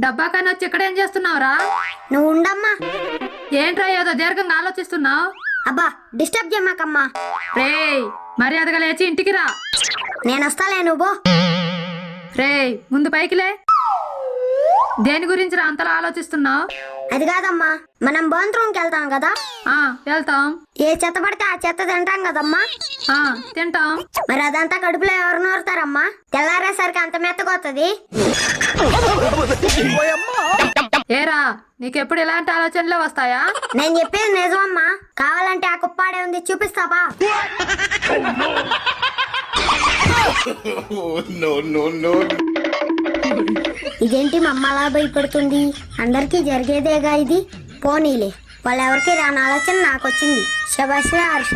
డబ్బా కానీ వచ్చి ఇక్కడ ఏం చేస్తున్నావురా? నువ్వు ఉండమ్మా. ఏంట్రా ఏదో దీర్ఘంగా ఆలోచిస్తున్నావు? అబ్బా డిస్టర్బ్ చేయమాకమ్మా. రేయ్ మర్యాదగా లేచి ఇంటికి రా. నేను వస్తాలే, నువ్వు. రేయ్ ముందు పైకిలే. దేని గురించి రా అంతలా ఆలోచిస్తున్నావు? అది కాదమ్మా, మనం బాత్రూమ్కి వెళ్తాం కదా. వెళ్తాం. ఏ చెత్త పడితే ఆ చెత్త తింటాం కదమ్మా. తింటాం. మరి అదంతా కడుపులో ఎవరు నూరుతారమ్మా? తెల్లారేసరికి అంత మెత్తగొత్తది. ఏరా నీకెప్పుడు ఇలాంటి ఆలోచనలే వస్తాయా? నేను చెప్పేది నిజమమ్మా. కావాలంటే ఆ కుప్పాడే ఉంది, చూపిస్తావా? ఇదేంటి మా అమ్మ అలా భయపడుతుంది? అందరికీ జరిగేదేగా ఇది. పోనీలే, వాళ్ళెవరికి రాని ఆలోచన నాకు వచ్చింది. శభాష్ హర్ష.